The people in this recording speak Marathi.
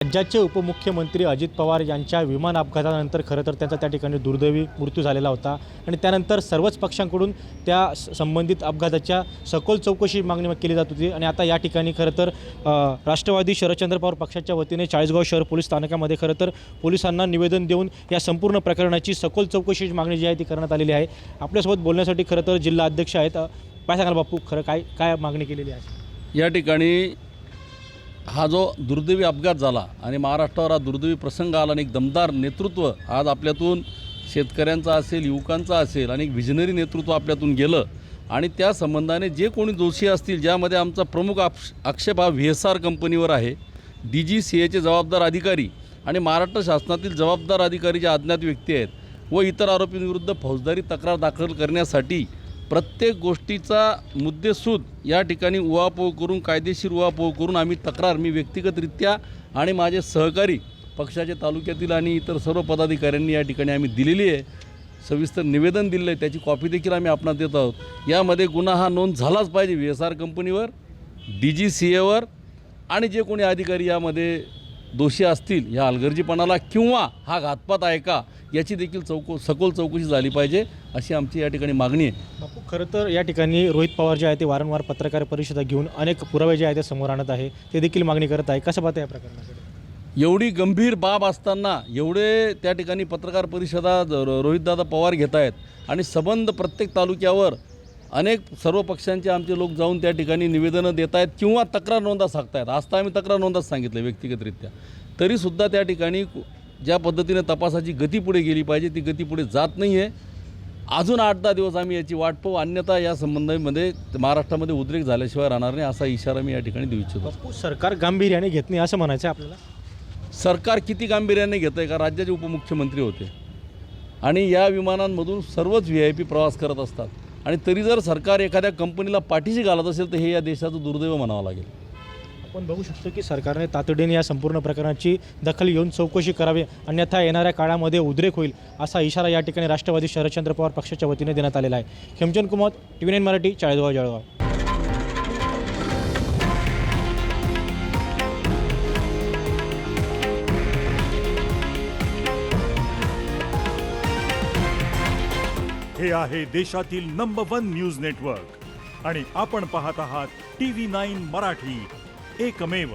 राज्याचे उपमुख्यमंत्री अजित पवार यांच्या विमान अपघातानंतर खरं तर त्यांचा त्या ठिकाणी दुर्दैवी मृत्यू झालेला होता आणि त्यानंतर सर्वच पक्षांकडून त्या संबंधित अपघाताच्या सखोल चौकशी मागणी केली जात होती आणि आता या ठिकाणी खरं तर राष्ट्रवादी शरदचंद्र पवार पक्षाच्या वतीने चाळीसगाव शहर पोलीस स्थानकामध्ये खरं तर पोलिसांना निवेदन देऊन या संपूर्ण प्रकरणाची सखोल चौकशीची मागणी जी आहे ती करण्यात आलेली आहे। आपल्यासोबत बोलण्यासाठी खरं तर जिल्हा अध्यक्ष आहेत। काय सांगाल बापू, खरं काय मागणी केलेली आहे? या ठिकाणी हा जो दुर्दैवी अपघात झाला आणि महाराष्ट्रावर हा दुर्दैवी प्रसंग आला आणि एक दमदार नेतृत्व आज आपल्यातून शेतकऱ्यांचा असेल, युवकांचा असेल आणि एक व्हिजनरी नेतृत्व आपल्यातून गेलं आणि त्या संबंधाने जे कोणी दोषी असतील, ज्यामध्ये आमचा प्रमुख आक्षेप हा VSR कंपनीवर आहे, DGCAचे जबाबदार अधिकारी आणि महाराष्ट्र शासनातील जबाबदार अधिकारी जे अज्ञात व्यक्ती आहेत व इतर आरोपींविरुद्ध फौजदारी तक्रार दाखल करण्यासाठी प्रत्येक गोष्टीचा मुद्देसूद या ठिकाणी उहापोह करून, कायदेशीर उहापोह करून आम्ही तक्रार, मी व्यक्तिगतरित्या आणि माझे सहकारी पक्षाचे तालुक्यातील आणि इतर सर्व पदाधिकाऱ्यांनी या ठिकाणी आम्ही दिलेली आहे। सविस्तर निवेदन दिलं आहे, त्याची कॉपी देखील आम्ही आपणास देत आहोत। यामध्ये गुन्हा हा नोंद झालाच पाहिजे VSR कंपनीवर, DGCAवर आणि जे कोणी अधिकारी यामध्ये दोषी असतील ह्या हलगर्जीपणाला किंवा हा घातपात आहे का याची देखील सखोल चौकशी झाली पाहिजे, अशी आमची या ठिकाणी मागणी आहे। बापू, खरं तर या ठिकाणी रोहित पवार जे आहे ते वारंवार पत्रकार परिषदा घेऊन अनेक पुरावे जे आहे ते समोर आणत आहे, ते देखील मागणी करत आहे। कसं पाहता या प्रकरणाकडे? एवढी गंभीर बाब असताना एवढे त्या ठिकाणी पत्रकार परिषदा रोहितदादा पवार घेत आहेत आणि संबंध प्रत्येक तालुक्यावर अनेक सर्व पक्षांचे आमचे लोक जाऊन त्या ठिकाणी निवेदनं देत आहेत किंवा तक्रार नोंदा सांगतायत। आज तर आम्ही तक्रार नोंदाच सांगितलं व्यक्तिगतरित्या, तरीसुद्धा त्या ठिकाणी ज्या पद्धतीने तपासाची गती पुढे गेली पाहिजे ती गती पुढे जात नाही आहे। अजून 8-10 दिवस आम्ही याची वाट पाहू, अन्यथा या संबंधामध्ये महाराष्ट्रामध्ये उद्रेक झाल्याशिवाय राहणार नाही, असा इशारा मी या ठिकाणी देऊ इच्छितो। बापू, सरकार गांभीर्याने घेत नाही असं म्हणायचं आहे आपल्याला? सरकार किती गांभीर्याने घेतं आहे का? राज्याचे उपमुख्यमंत्री होते आणि या विमानांमधून सर्वच VIP प्रवास करत असतात आणि तरी जर सरकार एखाद्या कंपनीला पाठीशी घालत असेल तर हे या देशाचं दुर्दैव म्हणावं लागेल। आपण बघू शकतो की सरकारने तातडीने या संपूर्ण प्रकरणाची दखल घेऊन चौकशी करावी, अन्यथा येणाऱ्या काळामध्ये उद्रेक होईल असा इशारा या ठिकाणी राष्ट्रवादी शरदचंद्र पवार पक्षाच्या वतीने देण्यात आलेला आहे। खेमचंद कुमार, TV9 मराठी, चाळीसगाव जळगाव। हे आहे देशातील नंबर 1 न्यूज नेटवर्क आणि आपण पाहत आहात TV9 मराठी, एकमेव।